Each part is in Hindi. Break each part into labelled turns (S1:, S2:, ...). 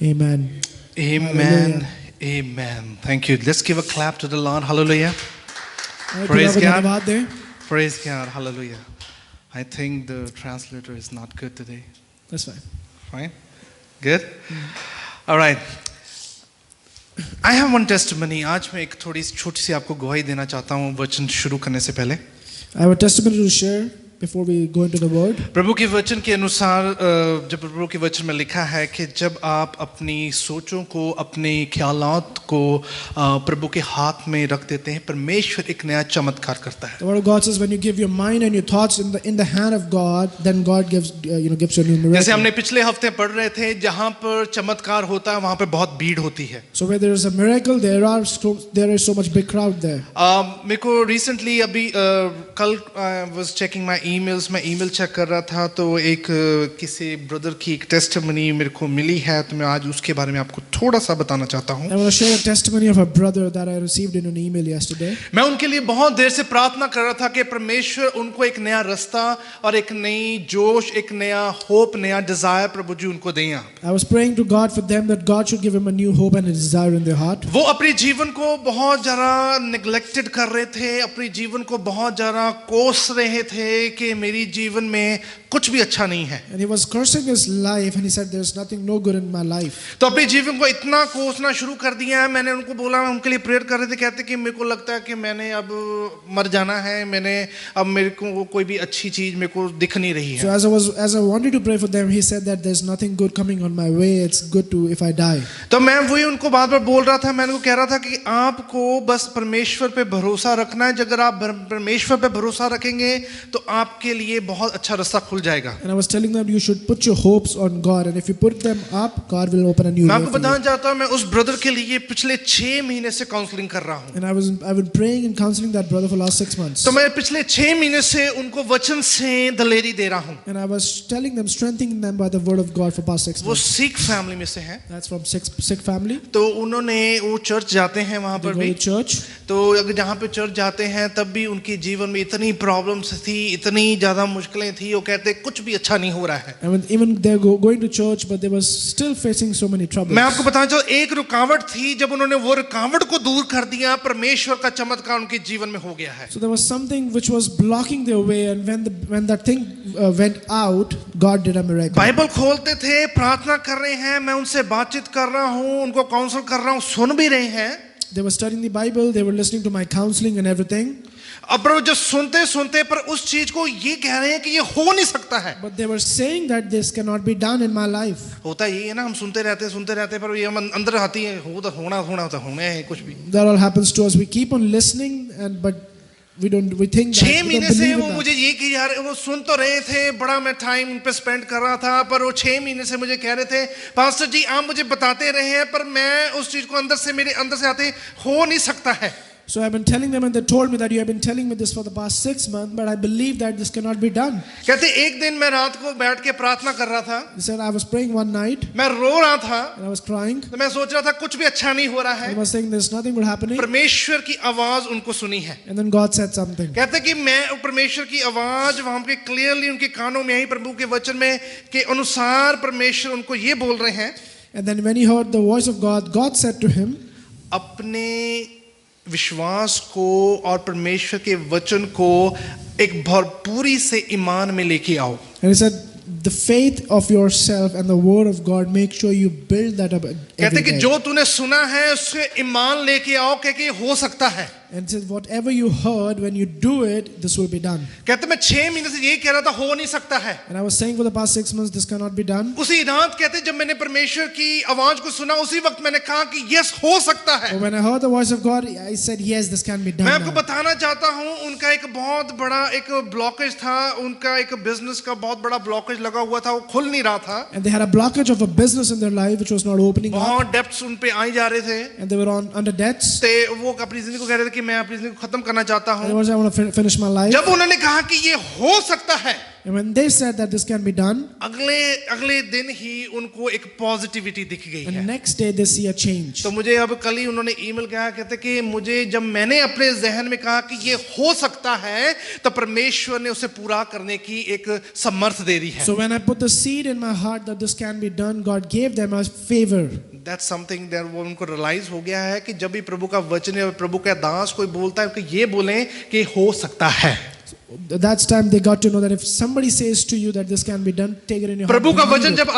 S1: Amen.
S2: Amen. Amen. Thank you. Let's give a clap to the Lord. Hallelujah.
S1: Praise
S2: Praise God.
S1: धन्यवाद दें.
S2: Praise God. Hallelujah. I think the translator is not good today.
S1: That's fine.
S2: Fine? Good? All right. I have one testimony. आज मैं एक थोड़ी छोटी सी आपको गवाही देना चाहता हूँ वचन शुरू करने से पहले.
S1: I have a testimony to share before we go into the word.
S2: प्रभु के वचन के अनुसार जब प्रभु के वचन में लिखा है कि जब आप अपनी सोचों को अपने ख्यालात को प्रभु के हाथ में रख देते हैं परमेश्वर एक नया चमत्कार करता है.
S1: The word of God says when you give your mind and your thoughts in the hand of God, then God gives gives you a new miracle.
S2: जैसे हमने पिछले हफ्ते पढ़ रहे थे जहाँ पर चमत्कार होता है वहाँ पर बहुत भीड़ होती है.
S1: So where there is a miracle, there is so much big crowd there.
S2: मेरे को recently अभी कल was checking my emails, मैं email check कर रहा था तो एक किसी ब्रदर की एक टेस्टिमनी मेरे को मिली है तो मैं आज उसके बारे में आपको थोड़ा सा बताना चाहता हूँ.
S1: I want to share a testimony of a brother that I received in an email yesterday.
S2: मैं उनके लिए बहुत देर से प्रार्थना कर रहा था कि परमेश्वर उनको एक नया रास्ता और एक नई जोश, एक नया होप, नया डिजायर प्रभु जी उनको दें.
S1: I was praying to God for them that God should give him a new hope and a desire in their heart.
S2: वो अपने जीवन को बहुत ज़्यादा नेग्लेक्टेड कर रहे थे, अपने जीवन को बहुत ज़्यादा कोस रहे थे कि मेरी जीवन में कुछ भी अच्छा नहीं है.
S1: And he was cursing his life and he said there's nothing no good in my life.
S2: तो अपने जीवन को इतना कोसना शुरू कर दिया है. मैंने उनको बोला, उनके लिए प्रेयर कर रहे थे, कहते कि मेरे को लगता है कि मैंने अब मर जाना है, अब मेरे को कोई भी अच्छी चीज मेरे को दिख नहीं रही है.
S1: So as I wanted to pray for them, he said that there's nothing good coming on my way. It's good to if I die.
S2: तो मैं वही उनको बार बार बोल रहा था, मैं उनको कह रहा था कि आपको बस परमेश्वर पे भरोसा रखना है. अगर आप परमेश्वर पे भरोसा रखेंगे तो आपके लिए बहुत अच्छा रास्ता खुल जाएगा.
S1: And I was telling them you should put your hopes on God, and if you put them up, God will open a new
S2: मैं
S1: way
S2: आपको
S1: for
S2: बताना
S1: you.
S2: चाहता हूँ मैं उस ब्रदर के लिए पिछले 6 महीने से काउंसलिंग कर रहा हूँ.
S1: And I've been praying and counseling that brother for last 6 months.
S2: तो मैं पिछले 6 महीने से उनको वचन से दलेरी दे रहा हूँ.
S1: And I was telling them, strengthening them by the word of God for past 6
S2: वो
S1: months.
S2: सिख फैमिली में से हैं.
S1: That's from Sikh family.
S2: तो उन्होंने वो चर्च जाते हैं वहाँ
S1: They
S2: पर
S1: go
S2: भी.
S1: to church.
S2: तो अगर जहाँ पे चर्च जाते हैं तब भी उनके जीवन में इतनी प्रॉब्लम्स थी, इतनी ज़्यादा मुश्किलें थी, वो कहते कुछ भी अच्छा नहीं हो रहा है.
S1: And even they're going to church, but they were still facing so many troubles.
S2: मैं आपको बताना चाहता हूँ एक रुकावट थी, जब उन्होंने वो रुकावट को दूर कर दिया परमेश्वर का चमत्कार उनके जीवन में हो गया है.
S1: So there was something which was blocking their way, and when that thing went out, God did a miracle.
S2: Bible खोलते थे, प्रार्थना कर रहे हैं, मैं उनसे बातचीत कर रहा हूँ, उनको काउंसल कर रहा हूँ, सुन भी रहे हैं.
S1: They were studying the Bible, they were listening to my counseling and everything.
S2: अब प्रभु जब सुनते पर उस चीज को ये कह रहे हैं कि ये हो नहीं सकता है.
S1: But they were saying that this cannot be done in my life.
S2: होता यही है ना, हम सुनते रहते पर ये हम अंदर आती है होना है कुछ भी.
S1: That all happens to us. We keep on listening, but we think that
S2: 6
S1: we
S2: महीने
S1: don't
S2: से
S1: believe
S2: वो
S1: in
S2: मुझे
S1: that.
S2: ये कि यार वो सुन तो रहे थे, बड़ा मैं टाइम उन पे स्पेंड कर रहा था, पर वो 6 महीने से मुझे कह रहे थे पास्टर जी आप मुझे बताते रहे हैं पर मैं उस चीज को मेरे अंदर से आते हो नहीं सकता है.
S1: So I've been telling them, and they told me that you have been telling me this for the past 6 months, but I believe that this cannot be done.
S2: कहते एक दिन मैं रात को बैठ के प्रार्थना कर रहा था.
S1: He said I was praying one night
S2: मैं रो रहा था.
S1: and I was crying.
S2: तो मैं सोच रहा था कुछ भी अच्छा नहीं हो रहा है.
S1: I was saying there's nothing good happening.
S2: परमेश्वर की आवाज उनको सुनी है.
S1: And then God said something.
S2: कहते कि मैं परमेश्वर की आवाज वहां पे क्लियरली उनके कानों में आई प्रभु के वचन में के अनुसार परमेश्वर उनको ये बोल रहे हैं.
S1: And then when he heard the voice of God, God said to him,
S2: अपने विश्वास को और परमेश्वर के वचन को एक भरपूरी से ईमान में लेके आओ.
S1: and he said, the faith of yourself and the word of God, make sure you build that up
S2: कहते
S1: every
S2: कि
S1: day.
S2: जो तूने सुना है उससे ईमान लेके आओ कि हो सकता है.
S1: And said whatever you heard, when you do it, this will be done.
S2: कहते मैं 6 महीने से यही कह रहा था हो नहीं सकता है.
S1: And I was saying for the past 6 months, this cannot be done.
S2: उसी रात कहते जब मैंने परमेश्वर की आवाज को सुना उसी वक्त मैंने कहा कि यस हो सकता है.
S1: But when I heard the voice of God, I said yes, this can be done.
S2: मैं आपको
S1: now.
S2: बताना चाहता हूँ उनका एक बहुत बड़ा एक ब्लॉकेज था, उनका एक बिजनेस का बहुत बड़ा ब्लॉकेज लगा हुआ था, वो खुल नहीं रहा था.
S1: And they had a blockage of a business in their life which was not opening up.
S2: बहुत डेप्थ्स उन पे आई जा रहे थे.
S1: And they were under debts.
S2: ते वो अपनी जिंदगी को कह रहे थे करके मैं अपनी जिंदगी को खत्म करना चाहता
S1: In other
S2: हूँ।
S1: words, I want to finish my life.
S2: जब उन्होंने कहा कि ये हो सकता है,
S1: And when they said that this can be done,
S2: अगले दिन ही उनको एक पॉजिटिविटी दिख गई
S1: and
S2: है।
S1: next day they see a change.
S2: तो मुझे अब कल ही उन्होंने ईमेल किया, कहते कि मुझे जब मैंने अपने जहन में कहा कि ये हो सकता है, तो परमेश्वर ने उसे पूरा करने की एक समर्थ दे दी है।
S1: So when I put the seed in my heart that this can be done, God gave them a favor.
S2: That's something that वो उनको रियलाइज हो गया है कि जब भी प्रभु का वचन या प्रभु का दास कोई बोलता है कि ये बोलें कि हो सकता है।
S1: That's time they got to know that if somebody says to you that this can be done, take it in your heart.
S2: प्रभु का
S1: believe
S2: वचन
S1: it.
S2: जब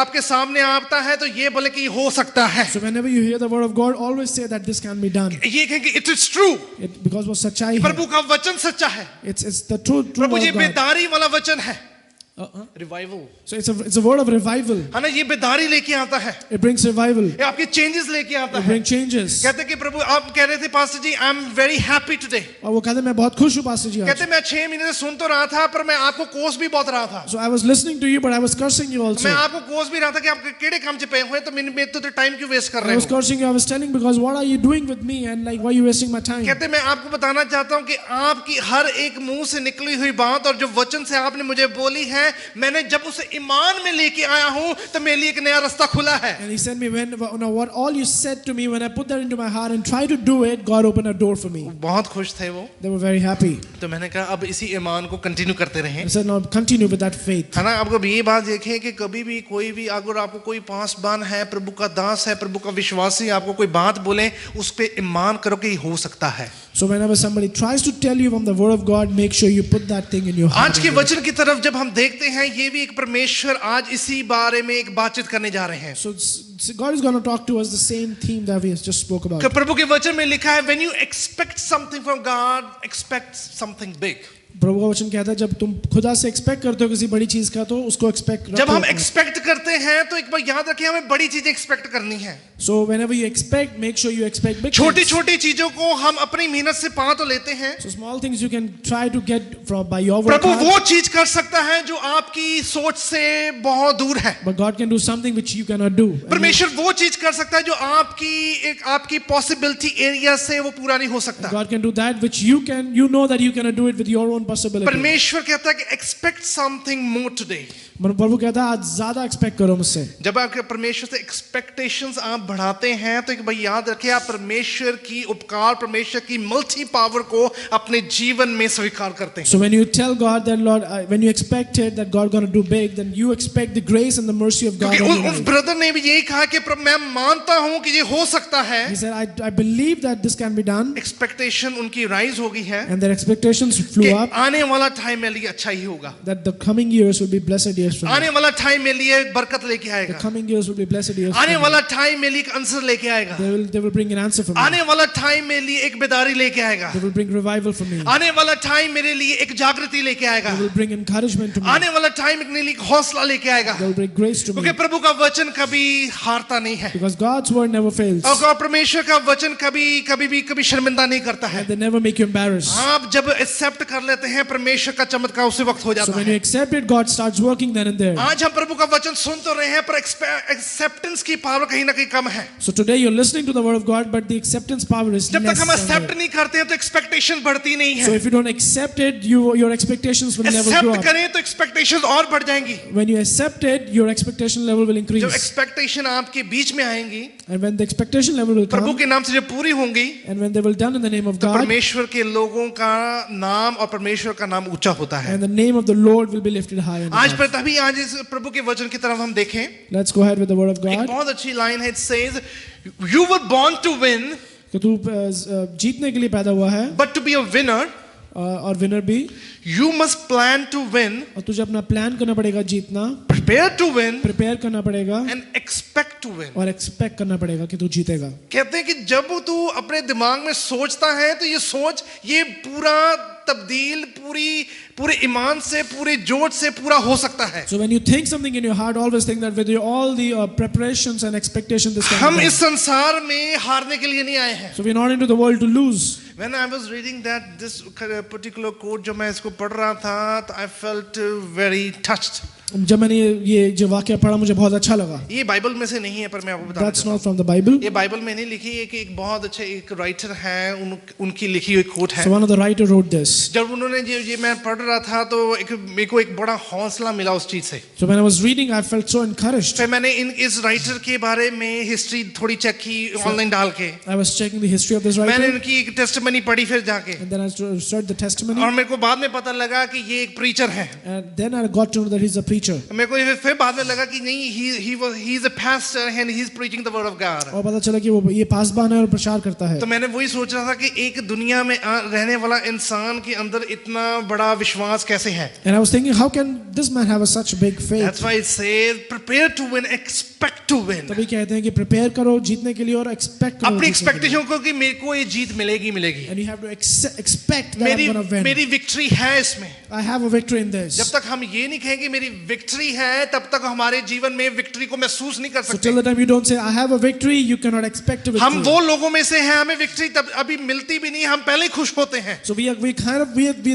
S2: आपके सामने आता है तो ये बोले कि हो सकता है।
S1: So whenever you hear the word of God, always say that this can be done.
S2: ये कहें कि it is true,
S1: Because वो सच्चाई है.
S2: प्रभु का वचन सच्चा है।
S1: It's the true
S2: Prabhu
S1: word
S2: ये
S1: of God.
S2: बेदारी वाला वचन है, revival.
S1: So it's a word of revival.
S2: है ना, ये बेदारी लेके आता है,
S1: It brings revival.
S2: ये आपके चेंजेस लेके आता
S1: It
S2: है।
S1: brings changes.
S2: कहते कि प्रभु, आप कह रहे थे pastor ji, I am very happy today.
S1: और वो कहते मैं बहुत खुश हूँ पास्टर जी आज.
S2: कहते मैं 6 महीने से सुन तो रहा था, पर मैं आपको कोस भी बहुत रहा था।
S1: So I was listening to you, but I was cursing you also.
S2: मैं आपको कोस भी रहा था कि आप केड़े काम च पे हुए, तो मैं तो टाइम क्यों वेस्ट कर
S1: I
S2: रहे
S1: was
S2: हो।
S1: cursing you. I was telling because what are you doing with me and like why are you wasting my time?
S2: कहते मैं आपको बताना चाहता हूं कि आपकी हर एक मुंह से निकली हुई बात और जो वचन से आपने मुझे बोली है, मैंने जब उसे ईमान में लेके आया हूं तो मेरे लिए एक नया रास्ता खुला है।
S1: And he said me what all you said to me when I put that into my heart and try to do it, God opened a door for me.
S2: बहुत खुश थे वो।
S1: They were very happy.
S2: तो मैंने कहा अब इसी ईमान को कंटिन्यू करते रहें।
S1: I said now continue with that faith.
S2: है ना, आपको ये बात देखें कि कभी भी कोई भी अगर आपको कोई पासबान है, प्रभु का दास है, प्रभु का विश्वासी आपको कोई बात बोले, उस पे ईमान करो कि हो सकता है।
S1: So whenever somebody tries to tell you from the word of God, make sure you put that thing in your heart.
S2: आज के वचन की तरफ जब हम देखते हैं, ये भी एक परमेश्वर आज इसी बारे में एक बातचीत करने जा रहे हैं।
S1: So God is going to talk to us the same theme that we just spoke about.
S2: कि प्रभु के वचन में लिखा है, when you expect something from God, expect something big.
S1: प्रभु का वचन कहता है जब तुम खुदा से एक्सपेक्ट करते हो किसी बड़ी चीज का, तो उसको एक्सपेक्ट
S2: जब हम एक्सपेक्ट करते हैं तो एक बार याद रखिए, हमें बड़ी चीजें एक्सपेक्ट करनी है।
S1: So whenever you expect, make sure you expect big
S2: छोटी
S1: things.
S2: छोटी चीजों को हम अपनी मेहनत से पा तो लेते हैं।
S1: So small things you can try to get from by your work
S2: Prabhu
S1: hard,
S2: वो चीज कर सकता है जो आपकी सोच से बहुत दूर है।
S1: but God can do something which you cannot do.
S2: परमेश्वर वो चीज कर सकता है जो आपकी पॉसिबिलिटी एरिया से वो पूरा नहीं हो सकता।
S1: God can do that which you know that you cannot do it with your own possibility.
S2: परमेश्वर कहता है कि एक्सपेक्ट समथिंग मोर टुडे।
S1: प्रभु कहता है आज ज्यादा एक्सपेक्ट करो मुझसे।
S2: जब आपके परमेश्वर से एक्सपेक्टेशंस आप बढ़ाते हैं तो एक भाई याद रखिए, आप परमेश्वर की उपकार, परमेश्वर की मल्टी पावर को अपने जीवन में स्वीकार करते हैं।
S1: So when you tell God that Lord, when you expected that God going to do big, then you expect the grace and the mercy of God.
S2: क्योंकि उस ब्रदर ने भी यही कहा कि मैं मानता हूं कि ये हो सकता है।
S1: He said, I believe that this can be done.
S2: Expectation उनकी राइज हो गई है
S1: And their expectations flew
S2: कि
S1: up.
S2: आने वाला टाइम मेरे लिए अच्छा ही होगा।
S1: That the coming years will be blessed years from
S2: आने
S1: now.
S2: वाला टाइम मेरे लिए बरकत लेके
S1: The
S2: आएगा।
S1: coming years will be blessed years
S2: आने
S1: from
S2: वाला
S1: now.
S2: टाइम मेरे लिए एक आंसर लेके आएगा।
S1: They will bring an answer for me.
S2: आने वाला टाइम मेरे लिए एक बेदारी लेके आएगा।
S1: They will bring revival for me.
S2: आने वाला टाइम मेरे लिए एक जागृति लेके आएगा।
S1: They will bring encouragement to me.
S2: आने वाला टाइम मेरे लिए एक हौसला लेके आएगा।
S1: They will bring grace to me.
S2: क्योंकि प्रभु का वचन कभी हारता नहीं है
S1: Because God's word never fails.
S2: और परमेश्वर का वचन कभी शर्मिंदा नहीं करता है।
S1: And they never make you embarrassed.
S2: आप जब एक्सेप्ट कर लेते हैं, परमेश्वर का चमत्कार उसी वक्त हो
S1: So
S2: जाता
S1: when you
S2: है।
S1: accept it, God starts working then and there.
S2: आज हम प्रभु का वचन सुन तो रहे हैं, पर एक्सेप्टेंस की पावर कहीं ना कहीं कम है।
S1: So today you're listening to the word of God, but the acceptance power is
S2: जब
S1: less.
S2: तक हम एक्सेप्ट नहीं करते हैं तो एक्सपेक्टेशन बढ़ती नहीं
S1: So
S2: है।
S1: if you don't accept it, your expectations will never grow
S2: except
S1: up.
S2: करें तो एक्सपेक्टेशन और बढ़ जाएंगी।
S1: When you accept it, your expectation level will
S2: जब
S1: increase.
S2: एक्सपेक्टेशन आपके बीच में आएंगी,
S1: And when the expectation level will
S2: Prabhu
S1: come,
S2: के नाम से जब पूरी होंगी,
S1: and when they will done in the name of
S2: तो
S1: God,
S2: परमेश्वर के लोगों का नाम और परमेश्वर का नाम ऊंचा होता है।
S1: and the name of the Lord will be lifted high. and
S2: आज
S1: above.
S2: पर तभी आज इस प्रभु के वचन की तरफ हम देखें।
S1: Let's go ahead with the word of
S2: एक
S1: God.
S2: बहुत अच्छी लाइन है, it says you were born to win
S1: कि तू जीतने के लिए पैदा हुआ है,
S2: but to be a winner
S1: और विनर भी,
S2: you must plan to win,
S1: और तुझे अपना प्लान करना पड़ेगा जीतना,
S2: prepare to win
S1: प्रिपेयर करना पड़ेगा,
S2: and expect to win।
S1: और एक्सपेक्ट करना पड़ेगा कि तू जीतेगा.
S2: कहते हैं कि जब तू अपने दिमाग में सोचता है तो ये सोच, ये पूरा तब्दील पूरे ईमान से, पूरे जोश से पूरा हो सकता है।
S1: So when you think something in your heart, always think that with all the preparations and expectations, this can
S2: हम
S1: be
S2: इस
S1: done.
S2: संसार में हारने के लिए नहीं आए हैं।
S1: So we're not into the world to lose.
S2: When I was reading this particular quote, जब मैं इसको पढ़ रहा था, तो I felt very touched.
S1: जब मैंने ये जो वाक्य पढ़ा मुझे बहुत अच्छा लगा.
S2: ये बाइबल में से नहीं है, पर मैं आपको बताना
S1: That's
S2: चाहता
S1: not from the Bible.
S2: हूँ. ये बाइबल में नहीं लिखी है, कि एक बहुत अच्छे एक राइटर हैं, उनकी लिखी हुई कोट है.
S1: So one of the writer wrote this.
S2: जब उन्होंने ये मैं पढ़ रहा था तो मेरे को एक बड़ा हौसला मिला उस चीज से.
S1: So when I was reading, I felt so encouraged.
S2: फिर मैंने इस राइटर के बारे में हिस्ट्री थोड़ी चेक की ऑनलाइन डाल के.
S1: I was checking the history of this
S2: मैंने
S1: writer,
S2: उनकी एक टेस्टिमनी पढ़ी फिर जाके,
S1: and then I started the testimony,
S2: और मेरे को बाद में पता लगा कि ये एक प्रीचर है.
S1: and then I got to know that he's a preacher.
S2: मेरे को फिर बाद में लगा कि नहीं, he is a pastor and he is preaching the word of God.
S1: और पता चला कि वो ये पासबान है और प्रचार करता है.
S2: तो मैंने वही सोच रहा था कि एक दुनिया में रहने वाला इंसान के अंदर इतना बड़ा विश्वास कैसे है.
S1: And I was thinking, how can this man have such big faith?
S2: That's why it says prepare to win, expect to win.
S1: तभी कहते हैं कि प्रिपेयर करो जीतने के लिए और एक्सपेक्ट करो
S2: अपनी
S1: जीतने के लिए.
S2: एक्सपेक्टेशन को कि मेरे को ये जीत मिलेगी मिलेगी.
S1: And you have to expect that I'm going to win.
S2: मेरी विक्ट्री है इसमें.
S1: I have a victory in this.
S2: जब तक हम ये नहीं कहेंगे मेरी विक्ट्री है, तब तक हमारे जीवन में विक्ट्री को महसूस नहीं कर
S1: So
S2: सकते.
S1: till the time you don't say I have a victory, you cannot expect a victory.
S2: हम वो लोगों में से हैं, हमें विक्ट्री तब अभी मिलती भी नहीं, हम पहले ही खुश होते हैं.
S1: So we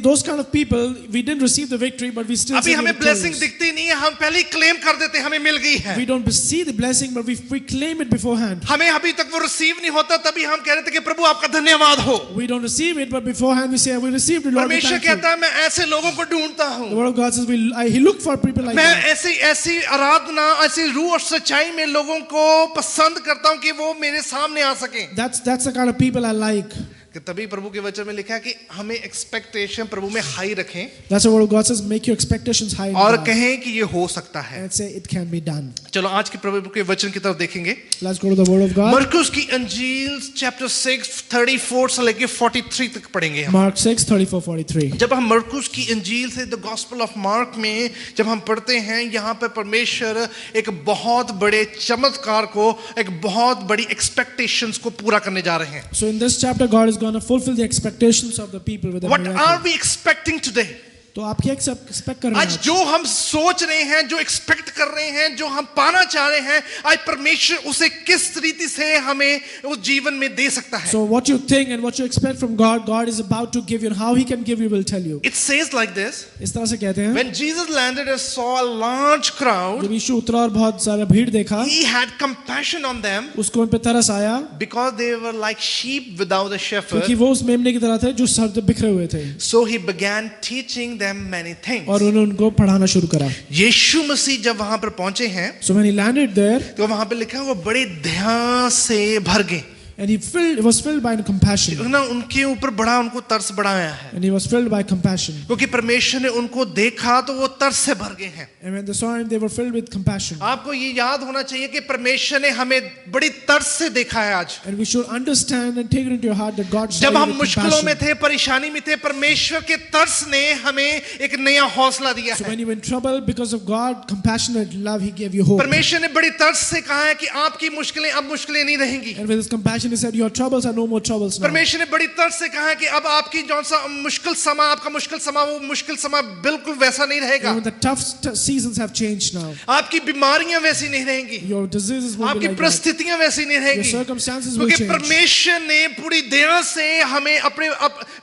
S1: those kind of people. We didn't receive the victory, but we still
S2: अभी
S1: say we're
S2: हमें ब्लेसिंग
S1: victorious.
S2: दिखती नहीं है, हम पहले ही क्लेम कर देते हैं, हमें मिल गई है.
S1: We don't see the blessing, but we claim it beforehand.
S2: हमें अभी तक वो रिसीव नहीं होता, तभी हम कह रहे थे कि प्रभु आपका धन्यवाद हो.
S1: We don't receive it, but beforehand we say we received it. Lord, we
S2: परमेश्वर
S1: thank you.
S2: कहता है मैं ऐसे लोगों को ढूंढता
S1: The
S2: हूँ.
S1: word of God says He looked for people like
S2: मैं
S1: that.
S2: ऐसी आराधना, ऐसी रूह और सच्चाई में लोगों को पसंद करता हूँ कि वो मेरे सामने आ सके.
S1: That's the kind of people I like.
S2: कि तभी प्रभु के वचन में लिखा है कि हमें एक्सपेक्टेशन प्रभु में हाई रखें
S1: That's the word of God says. Make your expectations high in
S2: और
S1: God.
S2: कहें कि ये हो सकता है.
S1: And say it can be done.
S2: चलो आज के प्रभु के वचन की तरफ देखेंगे.
S1: Let's go to the word of God.
S2: मरकुस की अंजील चैप्टर 6 34 से लेके 43 तक पढ़ेंगे हम.
S1: Mark 6, 34-43.
S2: जब हम मरकुस की अंजील से द गॉस्पेल ऑफ मार्क में जब हम पढ़ते हैं, यहाँ पे परमेश्वर एक बहुत बड़े चमत्कार को, एक बहुत बड़ी एक्सपेक्टेशंस को पूरा करने जा रहे हैं.
S1: So in this chapter, God is going to fulfill the expectations of the people with a
S2: What
S1: miracle.
S2: are we expecting today?
S1: तो आप क्या एक्सपेक्ट कर रहे
S2: आज
S1: हैं?
S2: जो हम सोच रहे हैं, जो एक्सपेक्ट कर रहे हैं, जो हम पाना चाह रहे हैं, आज परमेश्वर उसे किस रीति से हमें उस जीवन में दे सकता है.
S1: So what you think and what you expect from God, God is about to give you, and how He can give you will tell you.
S2: It says like this.
S1: इस तरह से कहते हैं.
S2: When Jesus landed and saw a large crowd,
S1: जब यीशु उतरा और बहुत सारा भीड़ देखा,
S2: he had compassion on them
S1: उसको उन पे तरस आया,
S2: because they were like sheep without a shepherd.
S1: क्योंकि वो उस मेमने की तरह थे जो सर पे बिखरे हुए थे.
S2: So he began teaching them many things.
S1: और उन्होंने उनको पढ़ाना शुरू करा.
S2: यीशु मसीह जब वहां पर पहुंचे हैं,
S1: So when He landed there,
S2: तो वहां पे लिखा है वो बड़े ध्यान से भर गए.
S1: and He was filled by compassion,
S2: ना उनके ऊपर बड़ा उनको तरस बड़ा आया है,
S1: and He was filled by compassion.
S2: क्योंकि परमेश्वर ने उनको देखा तो वो तरस से भर गए हैं.
S1: And when they saw Him, they were filled with compassion.
S2: आपको ये याद होना चाहिए कि परमेश्वर ने हमें बड़ी तरस से देखा है आज.
S1: And we should understand and take it into your heart that God saw
S2: जब
S1: you
S2: हम
S1: with
S2: मुश्किलों में
S1: compassion.
S2: थे, परेशानी में थे, परमेश्वर के तरस ने हमें एक नया हौसला दिया
S1: So
S2: है.
S1: when you were in trouble, because of God, compassionate love, He gave you hope.
S2: परमेश्वर ने बड़ी तरस से कहा है कि आपकी मुश्किलें अब मुश्किलें नहीं रहेंगी.
S1: And with His compassion, He said, your troubles are no more troubles now.
S2: परमेश्वर ने बड़ी तरस से कहा है कि अब आपकी जो सा मुश्किल समा, आपका मुश्किल समा, वो मुश्किल समा बिल्कुल वैसा नहीं रहेगा.
S1: Even the tough seasons have changed now.
S2: आपकी बीमारियां वैसी नहीं रहेंगी,
S1: Your diseases will be
S2: आपकी
S1: like that.
S2: परिस्थितियां वैसी नहीं
S1: Your
S2: रहेगी,
S1: circumstances will
S2: क्योंकि
S1: change.
S2: परमेश्वर ने पूरी दया से हमें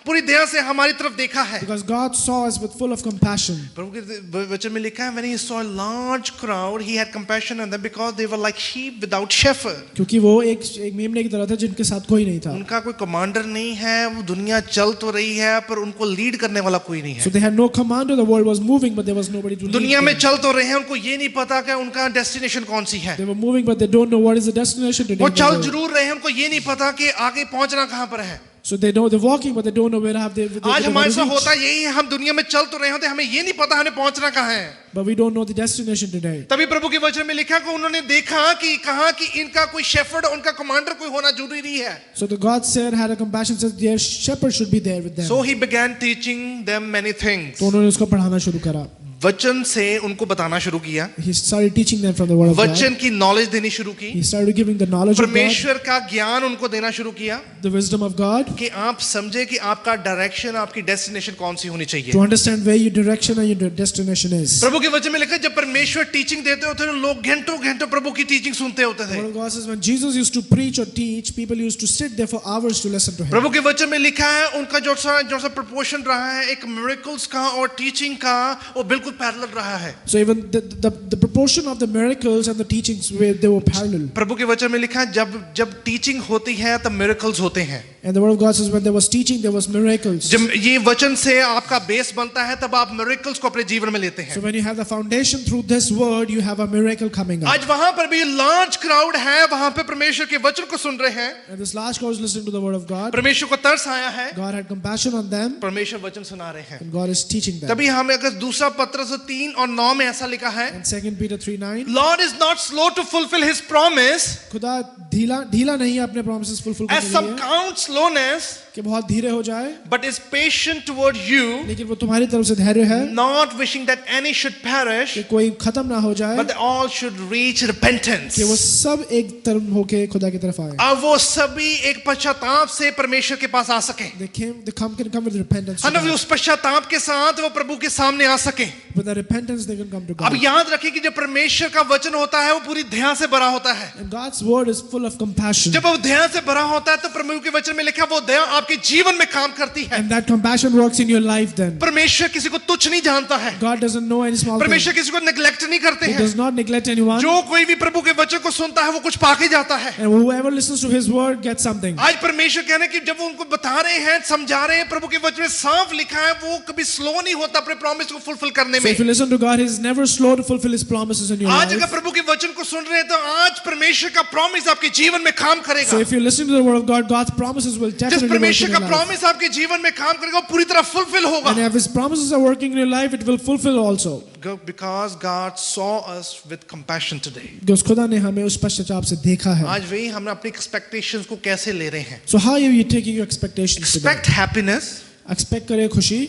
S2: पूरी दया से हमारी तरफ देखा है.
S1: Because God saw us with full of compassion.
S2: प्रभु के वचन में लिखा है, when he saw a large crowd, he had compassion on them because they were like sheep without shepherd.
S1: क्योंकि वो एक मेमने की तरह था जिनके साथ कोई नहीं था.
S2: उनका कोई कमांडर नहीं है, वो दुनिया चल तो रही है पर उनको लीड करने वाला कोई नहीं
S1: So
S2: है.
S1: they had no commander. The world was moving, but there was nobody to lead
S2: दुनिया में
S1: them.
S2: चल तो रहे हैं, उनको ये नहीं पता कि उनका डेस्टिनेशन कौन सी है.
S1: They were moving, but they don't know what is the destination today.
S2: वो चल जरूर रहे हैं, उनको ये नहीं पता कि आगे पहुंचना कहाँ पर है.
S1: So they know they're walking, but they don't know where have they.
S2: आज हमारे साथ होता यही है, हम दुनिया में चल तो रहे होते, हमें ये नहीं पता हमें पहुंचना कहाँ है.
S1: But we don't know the destination today.
S2: तभी प्रभु के वचन में लिखा कि उन्होंने देखा कि कहा कि इनका कोई शेफर्ड, उनका कमांडर कोई होना जरूरी है.
S1: So the God said, had a compassion, said their shepherd should be there with them.
S2: So he began teaching them many things.
S1: तो उन्होंने उसको पढ़ाना शुरू करा.
S2: वचन से उनको बताना शुरू किया.
S1: He started teaching them from the word of God.
S2: वचन की नॉलेज देनी शुरू की.
S1: He started giving the knowledge of God,
S2: परमेश्वर का ज्ञान उनको देना शुरू किया
S1: the wisdom of God,
S2: कि आप समझे कि आपका डायरेक्शन, आपकी डेस्टिनेशन कौन सी होनी चाहिए.
S1: to understand where your direction and your destination is.
S2: प्रभु के वचन में लिखा है, जब परमेश्वर टीचिंग देते होते थे, लोग घंटों घंटों प्रभु की टीचिंग सुनते होते
S1: The
S2: थे.
S1: word of God says when Jesus used to preach or teach, people used to sit there for hours to listen to him.
S2: प्रभु के वचन में लिखा है, उनका जो सा प्रपोर्शन रहा है एक मिरेकल्स का और टीचिंग का, वो बिल्कुल बिल्कुल पैरेलल रहा है।
S1: So even the proportion of the miracles and the teachings they were parallel.
S2: प्रभु के वचन में लिखा है जब टीचिंग होती है तब मिरेकल्स होते हैं।
S1: And the word of God says when there was teaching there was miracles.
S2: जब ये वचन से आपका बेस बनता है तब आप मिरेकल्स को अपने जीवन में लेते हैं।
S1: So when you have the foundation through this word you have a miracle coming up.
S2: आज वहां पर भी लार्ज क्राउड है, वहां पे परमेश्वर के वचन को सुन रहे हैं।
S1: And this large crowd is listening to the word of God.
S2: परमेश्वर को तरस आया है,
S1: God had compassion on them.
S2: परमेश्वर वचन सुना रहे हैं।
S1: And God is teaching them.
S2: तभी हमें अगर दूसरा पत्रस 3 और 9 में ऐसा लिखा है,
S1: And 2 Peter 3:9.
S2: Lord is not slow to fulfill his promise,
S1: खुदा ढीला नहीं है अपने promises fulfill
S2: as
S1: करने
S2: some
S1: के लिए
S2: count slowness,
S1: कि बहुत धीरे हो जाए,
S2: but is patient toward you,
S1: लेकिन वो तुम्हारी तरफ से धैर्य है
S2: not wishing that any should perish,
S1: कि कोई खत्म ना हो जाए,
S2: but that all should reach repentance।
S1: कि वो सब एक तरफ होके खुदा की तरफ आए।
S2: अब वो सभी एक पश्चाताप से परमेश्वर के पास आ सके,
S1: They can come with repentance. to
S2: है ना?
S1: God.
S2: उस पश्चाताप के साथ वो प्रभु के सामने आ सके।
S1: With the repentance they can come to God.
S2: अब याद रखिए कि जब परमेश्वर का वचन होता है वो पूरी ध्यान से भरा होता है।
S1: And God's word is full of compassion.
S2: जब वो ध्यान से भरा होता है तो प्रभु के वचन में लिखा वो दया आपके जीवन में काम करती है।
S1: And that compassion works in your life then.
S2: परमेश्वर किसी को तुच्छ नहीं जानता है,
S1: God doesn't know any small thing.
S2: परमेश्वर किसी को नेग्लेक्ट नहीं करते
S1: He
S2: हैं।
S1: does not neglect anyone.
S2: जो कोई भी प्रभु के वचन को सुनता है वो कुछ पाके जाता है।
S1: And whoever listens to his word gets something.
S2: आज परमेश्वर कह रहे हैं कि जब वो उनको बता रहे हैं, समझा रहे हैं, प्रभु के वचन में साफ लिखा है वो कभी स्लो नहीं होता अपने प्रॉमिस को फुलफिल करने
S1: So if you
S2: में।
S1: listen to God, He's never slow to fulfill His promises in your
S2: आज अगर
S1: life.
S2: प्रभु के वचन को सुन रहे हैं तो आज परमेश्वर का प्रॉमिस आपके जीवन में काम
S1: So
S2: करेगा।
S1: if you listen to the word of God, God's promises will
S2: जिस
S1: definitely work
S2: परमेश्वर
S1: in
S2: का
S1: your life.
S2: प्रॉमिस आपके जीवन में काम करेगा वो पूरी तरह फुलफिल होगा।
S1: And if His promises are working in your life, it will fulfill also.
S2: Because God saw us with compassion today.
S1: Because खुदा ने हमें उस पश्चाताप से देखा है.
S2: आज वही हम अपनी एक्सपेक्टेशंस को कैसे ले रहे हैं।
S1: So how are you taking your expectations today?
S2: Expect happiness,
S1: Expect करें खुशी.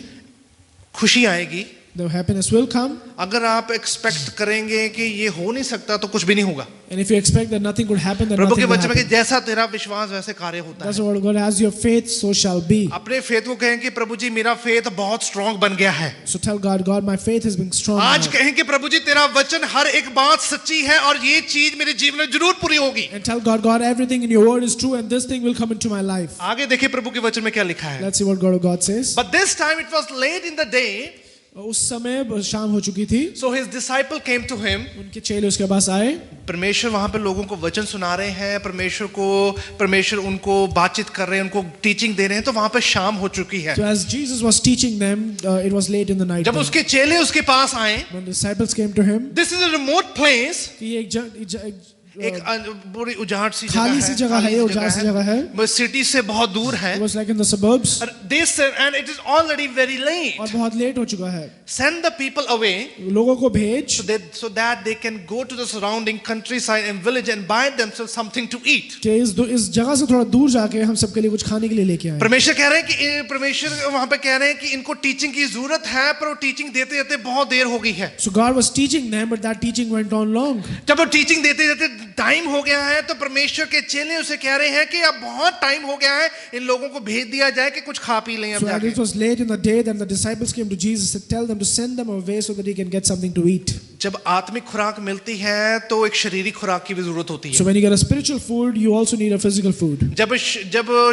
S2: खुशी आएगी।
S1: The happiness will come.
S2: अगर आप एक्सपेक्ट करेंगे कि ये हो नहीं सकता तो कुछ भी नहीं होगा।
S1: And if you expect that nothing could happen, then
S2: प्रभु के
S1: nothing will
S2: वचन में कि
S1: happen.
S2: जैसा तेरा विश्वास वैसे कार्य होता
S1: That's
S2: है।
S1: the word of God. As your faith, so shall be.
S2: अपने फेथ को कहें कि प्रभु जी मेरा फेथ बहुत स्ट्रांग बन गया है।
S1: So tell God, God, my faith has been strong
S2: आज
S1: now.
S2: कहें कि प्रभु जी तेरा वचन हर एक बात सच्ची है और ये चीज मेरे जीवन में जरूर पूरी होगी।
S1: And tell God, God, everything in your word is true and this thing will come into my life.
S2: आगे देखिए प्रभु के वचन में क्या लिखा है।
S1: Let's see what God says.
S2: But this time it was late in the day,
S1: उस समय शाम हो चुकी थी.
S2: so his disciple came to him।
S1: उनके चेले उसके पास आए.
S2: परमेश्वर वहां पे लोगों को वचन सुना रहे हैं, परमेश्वर उनको बातचीत कर रहे हैं, उनको टीचिंग दे रहे हैं, तो वहां पे शाम हो चुकी है।
S1: So as Jesus was teaching them, it was late in the night.
S2: जब
S1: then.
S2: उसके चेले उसके पास आए,
S1: When the disciples came to him,
S2: this is a remote place,
S1: कि ये
S2: एक बड़ी उजाड़ सी
S1: खाली सी जगह है, ये उजाड़ सी जगह है.
S2: बस सिटी से बहुत दूर है।
S1: it was like in the suburbs.
S2: This and it is already very late.
S1: और बहुत लेट हो चुका है.
S2: Send the people away
S1: लोगों को भेज,
S2: so that they can go to the surrounding countryside and village and buy themselves something to eat.
S1: कि इस जगह से थोड़ा दूर जाके हम सबके लिए कुछ खाने के लिए लेके आए.
S2: परमेश्वर कह रहे हैं कि परमेश्वर वहां पे कह रहे हैं कि इनको टीचिंग की जरूरत है, पर वो टीचिंग देते देते बहुत देर हो गई है।
S1: So God was teaching them, but that teaching went on long.
S2: जब वो टीचिंग देते देते टाइम हो गया है तो परमेश्वर के चेले उसे कह रहे हैं कि अब बहुत टाइम हो गया है, इन लोगों को भेज दिया जाए कि कुछ खा पी लें अब
S1: So
S2: जाके।
S1: it was late in the day, then the disciples came to Jesus and tell them to send them away so that he can get something to eat.
S2: जब आत्मिक खुराक मिलती है तो एक शारीरिक खुराक की भी जरूरत होती
S1: So
S2: है।
S1: when you get a spiritual food, you also need a physical food.
S2: जब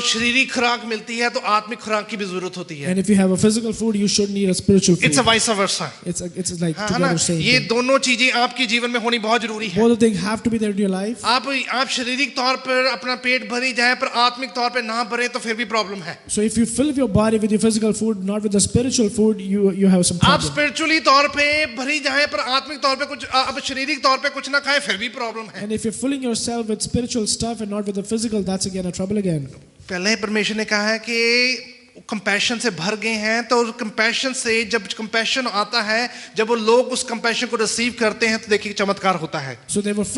S2: शारीरिक खुराक मिलती है तो आत्मिक खुराक की भी जरूरत होती है।
S1: And if you have a physical food, you should need a spiritual food.
S2: It's a vice versa।
S1: It's like
S2: है ना?
S1: together same
S2: ये
S1: thing.
S2: दोनों चीजें आपके जीवन में होनी बहुत जरूरी है।
S1: Both of things have to be there in your life.
S2: आप शारीरिक तौर पर अपना पेट भरी जाए पर आत्मिक तौर पर ना भरे तो फिर भी प्रॉब्लम है।
S1: So if you fill your body with your physical food, not with the spiritual food, you have some
S2: आप
S1: problem.
S2: स्पिरिचुअली तौर पे भरी जाए पर आत्मिक तौर पे कुछ, आप शारीरिक तौर पे कुछ ना खाएं फिर भी प्रॉब्लम है।
S1: And if you're filling yourself with spiritual stuff and not with the physical, that's again a trouble again.
S2: पहले ही परमेश्वर ने कहा है कि कंपैशन से भर गए हैं, तो कंपैशन से जब कंपैशन आता है, जब वो लोग उस कंपैशन को रिसीव करते हैं तो देखिए चमत्कार होता है।
S1: So he was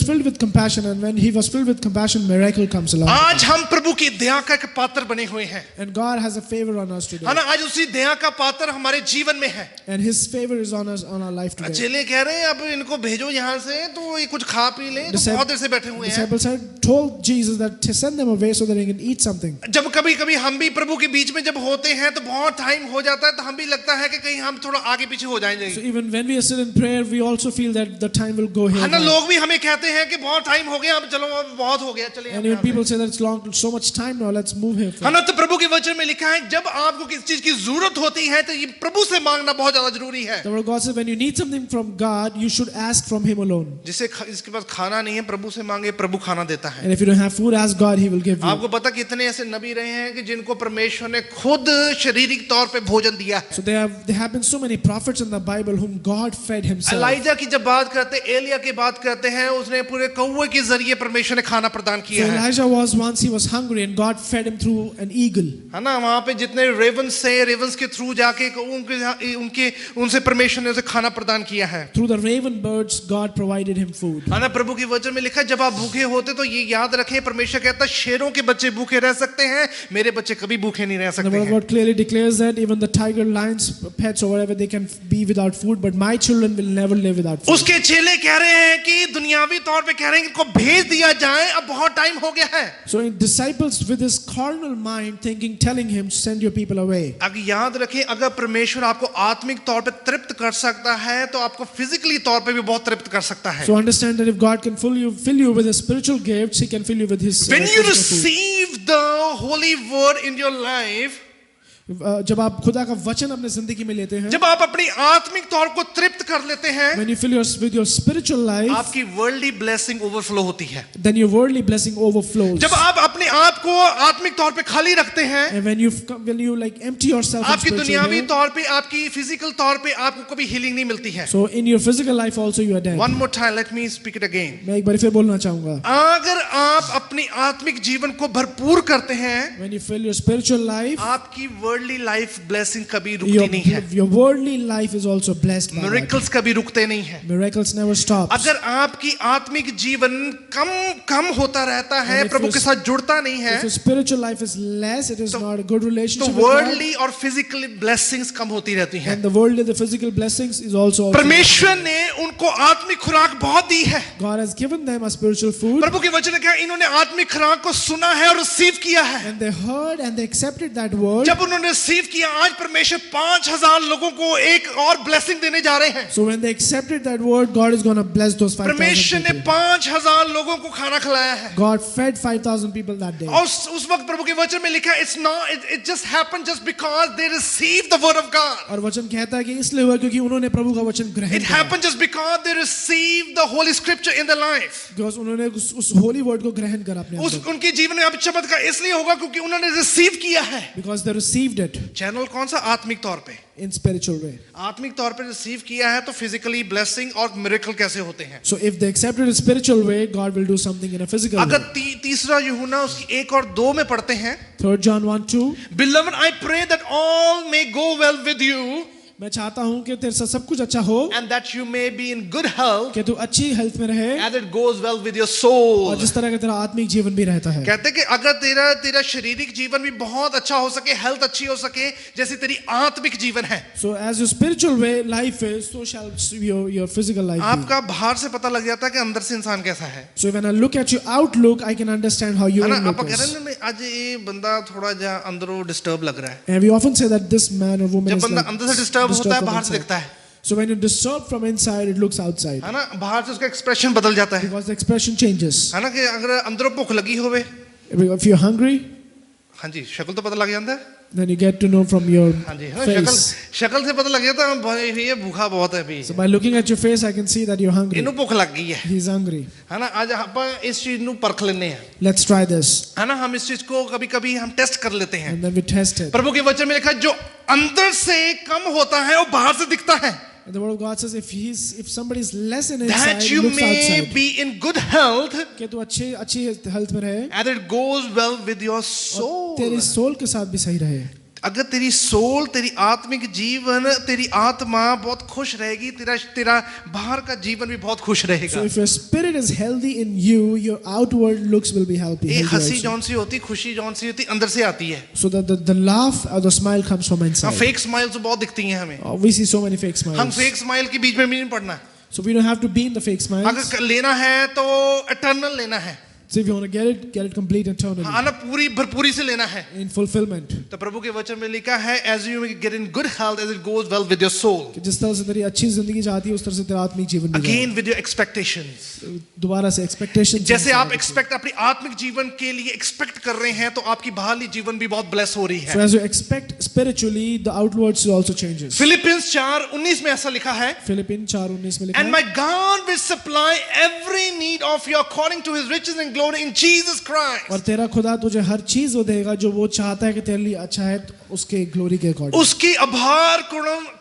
S1: filled with compassion, and when he was filled with compassion, miracle comes along.
S2: आज हम प्रभु की दया का एक पात्र बने हुए हैं,
S1: And God has a favor on us today.
S2: है ना? आज उसी दया का पात्र हमारे जीवन में है।
S1: And his favor is on us, on our life today.
S2: चेले कह रहे हैं अब इनको भेजो यहाँ से तो ये कुछ खा पी लें, तो बहुत देर से बैठे हुए हैं।
S1: Disciples told Jesus that to send them away so that they can eat something.
S2: जब कभी-कभी हम भी प्रभु के बीच में जब होते हैं तो बहुत टाइम हो जाता है, तो हम भी लगता है कि कहीं हम थोड़ा आगे पीछे हो जाएंगे.
S1: So even when we are still in prayer, we also feel that the time will go here.
S2: है ना,
S1: now.
S2: लोग भी हमें कहते हैं कि बहुत टाइम हो गया, अब चलो अब बहुत हो गया, चलिए.
S1: And even people say that it's long, so much time now. Let's move here.
S2: है ना, तो प्रभु के वचन में लिखा है जब आपको किसी चीज की जरूरत होती है तो ये प्रभु से मांगना बहुत ज्यादा जरूरी है.
S1: The word of God says when you need something from God, you should ask from Him alone.
S2: जिसके पास खाना नहीं है प्रभु से मांगे, प्रभु खाना देता है.
S1: And if you don't have food, ask God, He will give you.
S2: आपको पता कितने ऐसे नबी रहे हैं कि जिनको परमेश्वर ने खुद शारीरिक तौर पे भोजन दिया है.
S1: So there have been so many prophets in the Bible whom God fed Himself.
S2: Elijah की जब बात करते, एलिया की बात करते हैं, उसने पूरे कौवे के जरिए परमेश्वर ने खाना प्रदान
S1: So
S2: किया है.
S1: Elijah was once he was hungry and God fed him through an eagle.
S2: है ना, वहां पे जितने रेवंस थे, रेवंस के थ्रू जाके उनसे परमेश्वर ने उसे खाना प्रदान किया है.
S1: Through the raven birds, God provided him food.
S2: है ना, प्रभु के वचन में लिखा है जब आप भूखे होते तो ये याद रखें, परमेश्वर कहता है शेरों के बच्चे भूखे रह सकते हैं, मेरे बच्चे कभी भूखे नहीं रह
S1: And the
S2: सकते
S1: word of
S2: हैं.
S1: God clearly declares that even the tiger, lions, pets or whatever, they can be without food, but my children will never live without food.
S2: उसके चेले कह रहे हैं कि दुनियावी तौर पे कह रहे हैं कि इनको भेज दिया जाए, अब बहुत टाइम हो गया है.
S1: So disciples with this carnal mind thinking, telling him, send your people away.
S2: अगर याद रखें, अगर परमेश्वर आपको आत्मिक तौर पे तृप्त कर सकता है तो आपको फिजिकली तौर पे भी बहुत तृप्त कर सकता है.
S1: So understand that if God can fill you with His spiritual gifts, He can fill you with His
S2: When you
S1: physical food.
S2: receive the holy word in your life,
S1: जब आप खुदा का वचन अपने जिंदगी में लेते हैं,
S2: जब आप अपनी आत्मिक तौर को तृप्त कर लेते हैं,
S1: when you fill with your spiritual life,
S2: आपकी वर्ल्डली ब्लेसिंग ओवरफ्लो होती है.
S1: then your worldly blessing overflows.
S2: जब आप अपने आप को आत्मिक तौर पे खाली रखते हैं,
S1: And when you like empty yourself in
S2: आपकी
S1: spiritual
S2: दुनियावी
S1: way,
S2: तौर पे, आपकी फिजिकल तौर पे आपको कभी हीलिंग नहीं मिलती है.
S1: so in your physical life also you are dead.
S2: One more time, let me speak it again.
S1: मैं एक बार फिर बोलना चाहूंगा,
S2: अगर आप अपनी आत्मिक जीवन को भरपूर करते हैं,
S1: when you fill your spiritual life,
S2: आपकी वर्ल्डली लाइफ ब्लेसिंग कभी रुकती नहीं है.
S1: your worldly life is also blessed by God.
S2: Miracles कभी रुकते नहीं है.
S1: Miracles never stop.
S2: अगर आपकी आत्मिक जीवन कम होता रहता है,
S1: And if
S2: प्रभु
S1: your-
S2: के साथ जुड़ता नहीं है,
S1: If your spiritual life is less, it is not a good
S2: तो
S1: relationship with God.
S2: वर्ल्डली और फिजिकली ब्लेसिंग्स कम होती रहती हैं.
S1: And the worldly, the physical blessings is also.
S2: परमेश्वर ने उनको आत्मिक खुराक बहुत दी है.
S1: God has given them a spiritual food,
S2: प्रभु के वचन ने कहा इन्होंने आत्मिक खुराक को सुना है और रिसीव किया है.
S1: and they heard and they accepted that word.
S2: जब उन्होंने रिसीव किया, आज परमेश्वर 5,000 लोगों को एक और ब्लेसिंग देने जा रहे हैं.
S1: So when they accepted that word, God is going to bless those 5,000
S2: परमेश्वर ने
S1: people.
S2: 5,000 लोगों को खाना खिलाया है.
S1: God fed 5,000 people that day.
S2: और उस वक्त प्रभु के वचन में लिखा है, it just happened just because they received the word of God.
S1: और वचन कहता है कि इसलिए हुआ क्योंकि उन्होंने प्रभु का वचन ग्रहण
S2: It
S1: किया.
S2: happened just because they received the holy scripture in their life.
S1: Because उन्होंने उस holy word को ग्रहण करा अपने अंदर.
S2: उनके जीवन में अब चमत्कार इसलिए होगा क्योंकि उन्होंने रिसीव किया है.
S1: Because they received it
S2: channel कौन सा? आत्मिक तौर पे.
S1: in spiritual way.
S2: आत्मिक तौर पे रिसीव किया है तो फिजिकली ब्लेसिंग और मिरेकल कैसे होते हैं.
S1: So if they accepted it spiritual way, God will do something in a physical
S2: अगर
S1: way.
S2: तीसरा यूहन्ना उसकी 1 और 2 में पढ़ते हैं,
S1: 3 John 1:2.
S2: Beloved, I pray that all may go well with you
S1: मैं चाहता हूं कि तेरे साथ सब कुछ अच्छा हो,
S2: and that you may be in good health
S1: कि तू अच्छी हेल्थ में रहे,
S2: as it goes well with your soul.
S1: और जिस तरह का तेरा आत्मिक जीवन भी रहता है.
S2: कहते कि अगर तेरा शारीरिक जीवन भी बहुत अच्छा हो सके, हेल्थ अच्छी हो सके, जैसे तेरी आत्मिक जीवन है.
S1: So as your spiritual way life is, so shall your physical life be.
S2: आपका बाहर से पता लग जाता है कि अंदर से इंसान कैसा है.
S1: So when I look at your outlook, I can understand how you
S2: है ना,
S1: look
S2: आप कह
S1: is.
S2: रहे हैं आज ये बंदा थोड़ा जा अंदरों डिस्टर्ब लग रहा है.
S1: And we often say that this man or woman
S2: जब
S1: is
S2: बंदा
S1: like
S2: अंदर से डिस्टर्ब होता है,
S1: from
S2: बाहर से
S1: inside.
S2: दिखता है.
S1: So when you disturb from inside, it looks outside.
S2: है ना, बाहर से उसका एक्सप्रेशन बदल जाता है.
S1: Because the expression changes.
S2: है ना, कि अगर अंदरों भूख लगी होवे,
S1: If you're hungry,
S2: हाँ जी, शक्ल तो पता लग जाता है.
S1: then you get to know from your
S2: हाँ जी, हाँ,
S1: face.
S2: शक्ल से पता लग जाता है भाई ये भूखा बहुत है अभी.
S1: So by looking at your face, I can see that you're hungry.
S2: इन्हों भूख लग गई है.
S1: He's hungry.
S2: है ना, आज आप इस चीज ਨੂੰ परख लेने हैं.
S1: Let's try this.
S2: है ना, हम इस चीज को कभी-कभी हम टेस्ट कर लेते हैं.
S1: And then we test it.
S2: प्रभु के वचन में लिखा है जो अंदर से कम होता है वो बाहर से दिखता है.
S1: And the word of God says if somebody is less in inside,
S2: That
S1: it
S2: you
S1: looks
S2: may
S1: outside.
S2: be in good health
S1: कि तू अच्छी हेल्थ में रहे,
S2: and it goes well with your soul.
S1: तेरी सोल के साथ भी सही रहे.
S2: अगर तेरी सोल, तेरी आत्मिक जीवन, तेरी आत्मा बहुत खुश रहेगी, तेरा बाहर का जीवन भी बहुत खुश
S1: So
S2: रहेगा.
S1: if your spirit is healthy in you, your outward looks will be healthy.
S2: एक
S1: healthy
S2: हंसी
S1: also.
S2: जौन सी होती, खुशी जौन सी होती, अंदर से आती है.
S1: So that the laugh or the smile comes from
S2: हाँ,
S1: inside.
S2: फेक स्माइल तो बहुत दिखती हैं हमें.
S1: We see so many fake
S2: हम
S1: smiles.
S2: फेक स्माइल के बीच में भी नहीं पड़ना.
S1: So we don't have to be in the fake smiles.
S2: अगर लेना है तो इटर्नल लेना है.
S1: So if you want to get it complete eternally
S2: आना पूरी भरपूरी से लेना है।
S1: in fulfillment.
S2: तो प्रभु के वचन में लिखा है as you get in good health as it goes well with your soul,
S1: कि जिस तरह से तेरी अच्छी जिंदगी चाहती है उस तरह से तेरा आत्मिक जीवन भी
S2: again with your expectations।
S1: जाए। दोबारा से एक्सपेक्टेशन
S2: जैसे आप एक्सपेक्ट अपनी आत्मिक जीवन के लिए एक्सपेक्ट कर रहे हैं तो आपकी बाहरी जीवन भी बहुत ब्लेस हो रही
S1: So
S2: है।
S1: as you expect spiritually, the outwards also changes.
S2: Philippians 4:19 में ऐसा लिखा है,
S1: फिलिपिन 4:19 में लिखा
S2: and
S1: है,
S2: my God will supply every need of you according to his riches and glory in Jesus Christ।
S1: और तेरा खुदा तुझे हर चीज वो देगा जो वो चाहता है कि तेरे लिए अच्छा है, तो उसके ग्लोरी के अकॉर्डिंग।
S2: उसकी अपार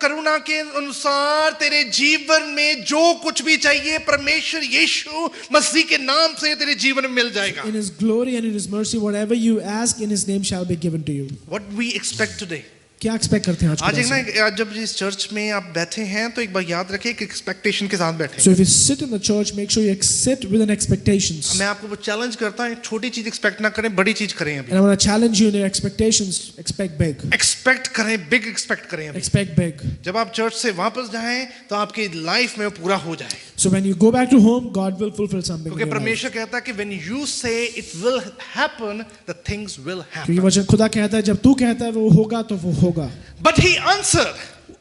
S2: करुणा के अनुसार तेरे जीवन में जो कुछ भी चाहिए परमेश्वर यीशु मसीह के नाम से तेरे जीवन में मिल जाएगा।
S1: In his glory and in his mercy, whatever you ask in his name shall be given to you.
S2: What we expect today।
S1: क्या एक्सपेक्ट करते हैं आज
S2: आज
S1: खुदा
S2: एक
S1: से?
S2: ना आज जब इस चर्च में आप बैठे हैं तो एक बार याद रखें कि एक्सपेक्टेशन के साथ बैठे।
S1: So if you sit in the church, make sure you sit with an expectations.
S2: मैं आपको चैलेंज करता हूं, छोटी चीज एक्सपेक्ट ना करें, बड़ी चीज करें। अभी
S1: And I want to challenge you in your expectations. Expect big.
S2: Expect करें, बिग एक्सपेक्ट करें। अभी
S1: Expect big.
S2: जब आप चर्च से वापस जाएं तो आपकी लाइफ में वो पूरा हो जाए,
S1: So when you go back to home, God will fulfill something.
S2: क्योंकि
S1: in your life.
S2: परमेश्वर कहता है कि when you say it will happen, the things will
S1: क्योंकि
S2: happen।
S1: वचन खुदा कहता है जब तू कहता है वो होगा तो वो होगा।
S2: But he answered,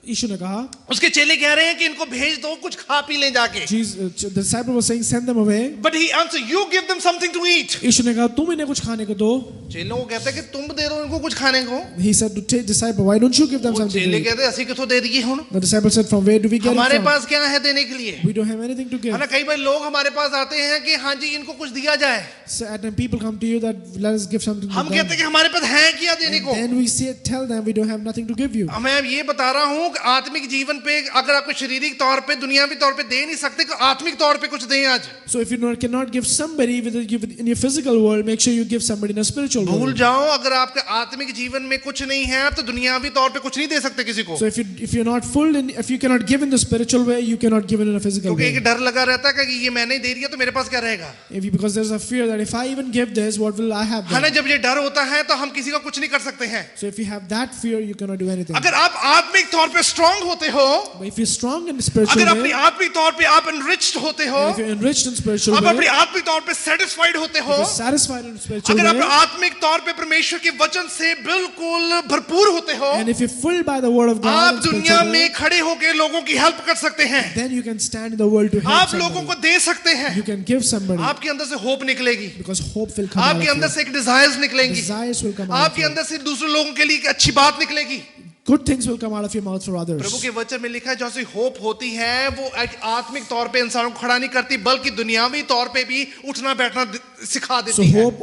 S1: यीशु ने कहा,
S2: उसके चेले कह रहे हैं कि इनको भेज दो, कुछ खा पी लें जाके।
S1: the disciple was saying send them away.
S2: But he answered, you give them something to eat।
S1: यीशु ने कहा तुम इन्हें कुछ खाने को दो।
S2: चेलों को कहता है कि तुम दे दो इनको कुछ खाने को।
S1: He said to take disciple, why don't you give them
S2: वो
S1: something to
S2: चेले
S1: eat?
S2: कहते हैं, असि किथों दे दिए हुन,
S1: The disciple said, from where do we get
S2: हमारे
S1: it from?
S2: पास क्या है देने के लिए।
S1: We don't have anything to give.
S2: है ना, कई बार लोग हमारे पास आते हैं कि हाँ जी इनको कुछ दिया जाए।
S1: So at times people come to you that let us give something to
S2: हम कहते
S1: them.
S2: हैं कि हमारे पास है क्या देने को।
S1: Then we say, tell them we don't have nothing to give you.
S2: मैं ये बता रहा हूँ कि आत्मिक जीवन पे अगर आपको शारीरिक तौर पे दुनियावी तौर पे दे नहीं सकते तो आत्मिक तौर पे कुछ दें आज।
S1: So if you cannot give somebody in your physical world, make sure you give somebody in a spiritual
S2: भूल
S1: world.
S2: जाओ, अगर आपके आत्मिक जीवन में कुछ नहीं है आप तो दुनियावी तौर पे कुछ नहीं दे सकते किसी को।
S1: So if you're not full in, if you cannot give in the spiritual way, you cannot give in a physical
S2: क्योंकि
S1: way.
S2: एक डर लगा रहता है कि ये मैं नहीं दे रही है तो मेरे पास क्या रहेगा।
S1: Because there's a fear that if I even give this, what will I have
S2: है ना,
S1: then?
S2: जब ये डर होता है तो हम किसी का कुछ नहीं कर सकते हैं।
S1: So if you have that fear, you cannot do anything.
S2: अगर आप आत्मिक तौर पे स्ट्रांग होते हो,
S1: But if you're strong in the spiritual
S2: अगर अपनी
S1: way,
S2: आत्मिक तौर पे आप एनरिच्ड होते हो,
S1: and if you're enriched in spiritual
S2: आप अपनी
S1: way,
S2: आत्मिक तौर पे सेटिस्फाइड होते हो,
S1: if you're satisfied in spiritual
S2: अगर आप
S1: way,
S2: आत्मिक तौर पे परमेश्वर के वचन से बिल्कुल भरपूर होते हो,
S1: and if you're filled by the word of God,
S2: आप
S1: in
S2: दुनिया
S1: spiritual way,
S2: में खड़े होकर लोगों की हेल्प कर सकते हैं।
S1: then you can stand in the world to help
S2: आप लोगों
S1: somebody.
S2: को दे सकते हैं।
S1: You can give somebody
S2: आपके अंदर से होप निकलेगी,
S1: because hope will come out
S2: आपके
S1: of
S2: अंदर
S1: you.
S2: से एक डिजायर्स निकलेंगी,
S1: Desires will come out of
S2: आपके
S1: you.
S2: अंदर से दूसरे लोगों के लिए एक अच्छी बात निकलेगी।
S1: Good things will come out of your mouth for others.
S2: प्रभु के वचन में लिखा है जो सी होप होती है वो एक आत्मिक तौर पे इंसानों को खड़ा नहीं करती बल्कि दुनियावी तौर पे भी उठना बैठना सिखा
S1: So
S2: देती है।
S1: hope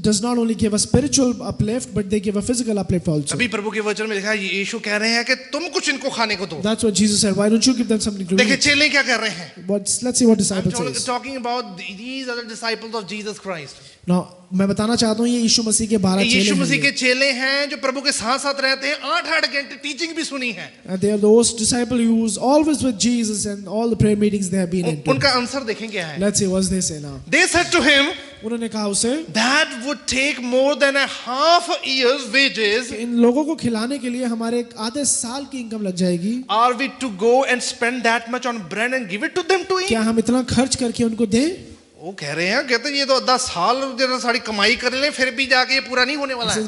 S1: does not only give a spiritual uplift, but they give a physical uplift also.
S2: अभी प्रभु के वचन में लिखा है यीशु कह रहे हैं कि तुम कुछ इनको खाने को दो।
S1: That's what Jesus said. Why don't you give them something to
S2: देखिए
S1: eat?
S2: चेले क्या कर रहे हैं।
S1: Let's see what disciple says.
S2: Talking about these are the disciples of Jesus Christ।
S1: Now, मैं बताना चाहता हूँ ये यीशु मसीह के 12 चेले
S2: यीशु मसीह के
S1: हैं।
S2: चेले हैं जो प्रभु के साथ साथ रहते हैं, 8-8 घंटे टीचिंग भी सुनी है।
S1: They are those disciples who was always with Jesus and all the prayer meetings they have been into.
S2: उनका आंसर देखें क्या है।
S1: Let's see what they say now.
S2: They said to him,
S1: उन्होंने कहा उसे,
S2: that would take more than a half a year's wages।
S1: इन लोगों को खिलाने के लिए हमारे आधे साल की इनकम लग जाएगी।
S2: Are we to go and spend that much on bread and give it to them to eat?
S1: क्या हम इतना खर्च करके उनको दें?
S2: वो कह रहे हैं, कहते हैं ये तो 10 साल जरा सारी कमाई कर ले फिर भी जाके ये पूरा नहीं होने वाला है।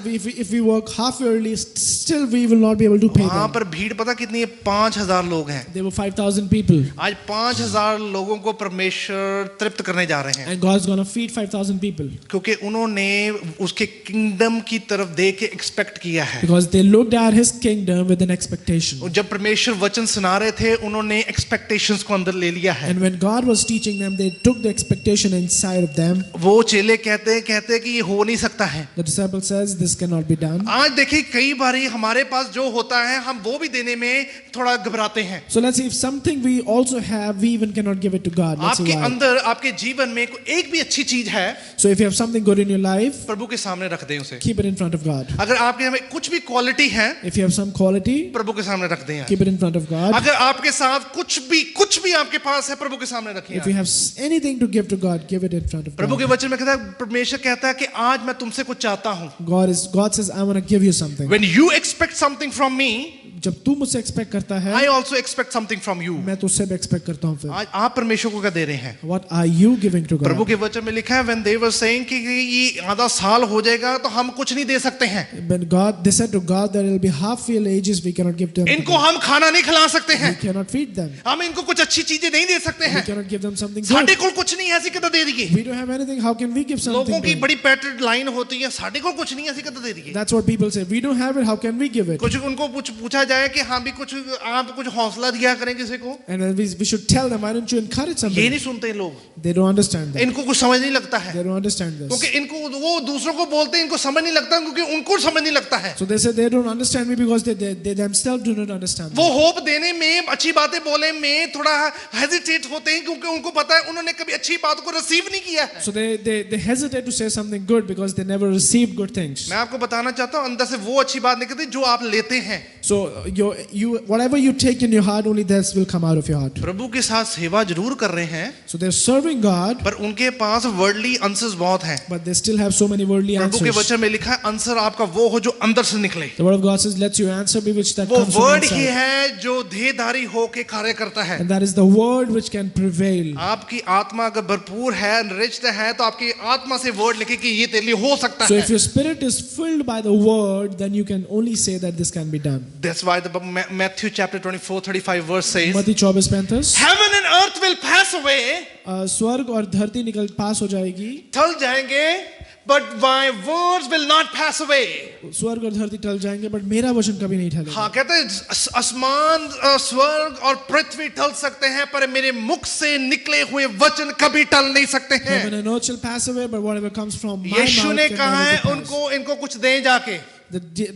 S1: If we work half yearly, still we will not be able to pay
S2: वहां
S1: them.
S2: पर भीड़ पता कितनी है, 5000 लोग हैं।
S1: There were 5,000 people,
S2: आज 5000 लोगों को परमेश्वर तृप्त करने जा रहे हैं,
S1: and God's gonna feed 5,000 people
S2: क्योंकि उन्होंने उसके किंगडम की तरफ देख के एक्सपेक्ट किया है।
S1: because they looked at His kingdom with an expectation.
S2: और जब परमेश्वर वचन सुना रहे थे उन्होंने एक्सपेक्टेशंस को अंदर ले लिया है।
S1: And when God was teaching them, they took the expectation inside of them.
S2: वो चेले कहते हैं कि ये हो नहीं सकता है।
S1: The disciple says this cannot be done.
S2: आज देखिए कई बारी हमारे पास जो होता है हम वो भी देने में थोड़ा घबराते हैं।
S1: So let's see, if something we also have, we even cannot give it to God. Let's see
S2: आपके
S1: why.
S2: अंदर आपके जीवन में एक भी अच्छी चीज है,
S1: So if you have something good in your life,
S2: प्रभु के सामने रख दें उसे।
S1: keep it in front of God.
S2: अगर आपके में कुछ भी क्वालिटी है,
S1: If you have some quality,
S2: प्रभु के सामने रख दें।
S1: keep it in front of God.
S2: अगर आपके साथ कुछ भी आपके पास है, प्रभु के सामने रखिए।
S1: If you have anything to give to God, give it in front of
S2: प्रभु के
S1: God.
S2: वचन में कहता है, परमेश्वर कहता है कि आज मैं तुमसे कुछ चाहता हूँ।
S1: God says, I want to give you something.
S2: When you expect something from me,
S1: जब तू मुझसे एक्सपेक्ट करता है,
S2: I also expect something from you.
S1: मैं तुझसे भी एक्सपेक्ट करता हूँ फिर.
S2: आज आप परमेश्वर को क्या दे रहे हैं?
S1: What are you giving to
S2: Prabhu
S1: God?
S2: के वचन में लिखा है when they were saying कि ये आधा साल हो जाएगा तो हम कुछ नहीं दे सकते हैं.
S1: When they said to God that it will be half-year ages, we cannot give them.
S2: इनको हम खाना नहीं खिला सकते
S1: We
S2: हैं.
S1: cannot feed them.
S2: हम इनको कुछ अच्छी चीजें नहीं दे सकते
S1: We
S2: हैं.
S1: cannot give them something
S2: साडे
S1: good.
S2: कोल कुछ नहीं है, ऐसी कितना दे दिए.
S1: We don't have anything. How can we give
S2: लोगों
S1: something
S2: की
S1: good?
S2: बड़ी पैटर्न लाइन होती है, साडे कोल कुछ नहीं है, ऐसी कितना दे दिए.
S1: That's what people say. We don't have it. How can we give it?
S2: कुछ उनको कुछ पूछा जाए कि हाँ भी कुछ आप कुछ हौसला दिया करें किसी को.
S1: And then we should tell them, why don't you encourage
S2: ये
S1: somebody?
S2: नहीं सुनते लोग.
S1: They don't understand that.
S2: इनको कुछ समझ नहीं लगता है.
S1: They don't understand this.
S2: क्योंकि इनको वो दूसरों को बोलते हैं, इनको समझ नहीं लगता क्योंकि उनको समझ नहीं लगता है.
S1: So they say they don't understand me because they themselves do not understand
S2: वो
S1: me.
S2: होप देने में, अच्छी बातें बोले में थोड़ा हेजिटेट होते हैं क्योंकि उनको पता है उन्होंने कभी अच्छी बात को रिसीव नहीं किया है.
S1: So they hesitate to say something good because they never received good things.
S2: मैं आपको बताना चाहता हूँ अंदर से वो अच्छी बात निकलती जो आप लेते हैं.
S1: So whatever you take in your heart, only this will come out of your heart.
S2: प्रभु के साथ सेवा जरूर कर रहे हैं,
S1: So they're serving God,
S2: पर उनके पास वर्ल्डली आंसर्स बहुत हैं.
S1: but they still have so many worldly
S2: प्रभु के
S1: answers.
S2: वचन में लिखा है आंसर आपका वो हो जो अंदर से निकले.
S1: The word of God says, "Let your answer be which that
S2: वो
S1: comes from
S2: word he
S1: inside."
S2: है जो देहधारी होके कार्य करता है.
S1: And that is the word which can prevail.
S2: आपकी आत्मा अगर भरपूर है, रिच्ड है, तो आपकी आत्मा से वर्ड लिखे कि ये तेरे लिए हो सकता
S1: So
S2: है.
S1: if your spirit is filled by the word, then you can only say that this can be done.
S2: That's why the Matthew chapter 24:35 verse says,
S1: मत्ती 24:35
S2: heaven and earth will pass away,
S1: स्वर्ग और धरती निकल पास हो जाएगी,
S2: टल जाएंगे, but my words will not pass away.
S1: स्वर्ग और धरती टल जाएंगे, but मेरा वचन कभी नहीं टलेगा.
S2: हाँ, कहते हैं आसमान, स्वर्ग और पृथ्वी टल सकते हैं पर मेरे मुख से निकले हुए वचन कभी टल नहीं सकते हैं.
S1: Heaven and earth shall pass away, but whatever comes from my
S2: Yeshu
S1: mouth
S2: ने
S1: can
S2: कहा है
S1: never pass.
S2: इनको कुछ दें जाके.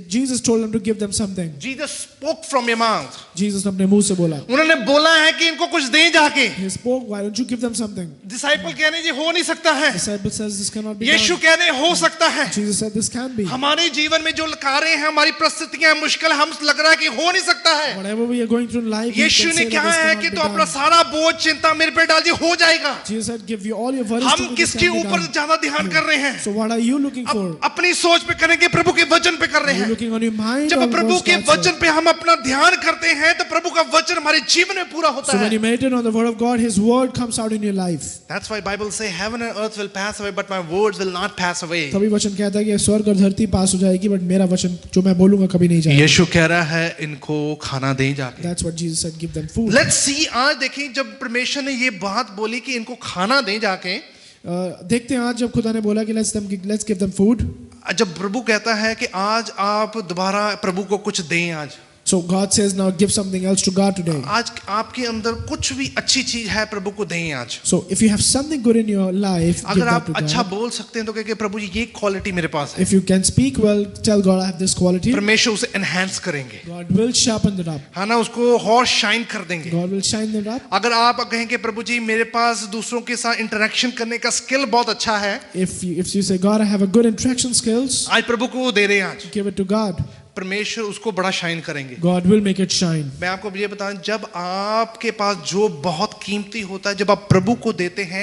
S1: Jesus told them to give them something.
S2: Jesus spoke from your mouth.
S1: Jesus अपने मुंह से बोला.
S2: उन्होंने बोला है कि इनको कुछ दें जाके.
S1: He spoke. Why don't you give them something?
S2: Disciple कहने जी हो नहीं सकता है.
S1: Disciple says this cannot be
S2: Yeshu
S1: done.
S2: कहने हो सकता है.
S1: Jesus said this can be.
S2: हमारे जीवन में जो कार्य हैं, हमारी परिस्थितियां मुश्किल, हम लग रहा है कि हो नहीं सकता है.
S1: Whatever we are going through in life, we
S2: Yeshu
S1: can
S2: ने
S1: say
S2: क्या
S1: that this
S2: है
S1: cannot
S2: कि
S1: be
S2: तो अपना
S1: done.
S2: सारा बोझ चिंता मेरे पे डाल दी, हो जाएगा.
S1: Jesus said, give you all your worries to
S2: हम
S1: me, this
S2: किसके
S1: can be
S2: ऊपर
S1: done.
S2: ज्यादा ध्यान कर रहे हैं?
S1: So what are you looking for?
S2: अपनी सोच पे करेंगे, प्रभु के वचन पे कर रहे
S1: Are you
S2: हैं.
S1: looking on your mind?
S2: जब
S1: or
S2: प्रभु
S1: what's
S2: के
S1: God's word?
S2: वचन पे हम अपना ध्यान करते हैं तो प्रभु का वचन हमारे जीवन में पूरा होता
S1: So when
S2: है.
S1: you meditate on the word of God, His word comes out in your life.
S2: That's why Bible say heaven and earth will pass away but my words will not pass away.
S1: तभी वचन कहता है कि स्वर्ग और धरती पास हो जाएगी, but मेरा वचन जो मैं बोलूंगा कभी नहीं जाएगा.
S2: यीशु कह रहा है इनको खाना दें जाके.
S1: That's what Jesus said. Give them food.
S2: Let's see, आज देखें जब परमेश्वर ने ये बात बोली कि इनको खाना दें जाके,
S1: देखते हैं आज जब खुदा ने बोला कि let's give them food.
S2: जब प्रभु कहता है कि आज आप दोबारा प्रभु को कुछ दें आज.
S1: So God says now give something else to God today.
S2: आज आपके अंदर कुछ भी अच्छी चीज है प्रभु को दें आज.
S1: So if you have something good in your life, give
S2: अगर
S1: that
S2: आप
S1: to
S2: अच्छा
S1: God.
S2: बोल सकते हैं तो कहिए प्रभु जी ये क्वालिटी मेरे पास है.
S1: If you can speak well, tell God I have this quality.
S2: परमेश्वर उसे एनहांस करेंगे.
S1: God will sharpen it up.
S2: हाँ ना, उसको और शाइन कर देंगे.
S1: God will shine it up.
S2: अगर आप कहें कि प्रभु जी मेरे पास दूसरों के साथ इंटरेक्शन करने का स्किल बहुत अच्छा है,
S1: If you say God I have a good interaction skills,
S2: आज प्रभु को दे रहे हैं आज,
S1: give it to God.
S2: परमेश्वर उसको बड़ा शाइन करेंगे.
S1: God will make it shine.
S2: मैं आपको ये बताऊं, जब आपके पास जो बहुत कीमती होता है, जब आप प्रभु को देते हैं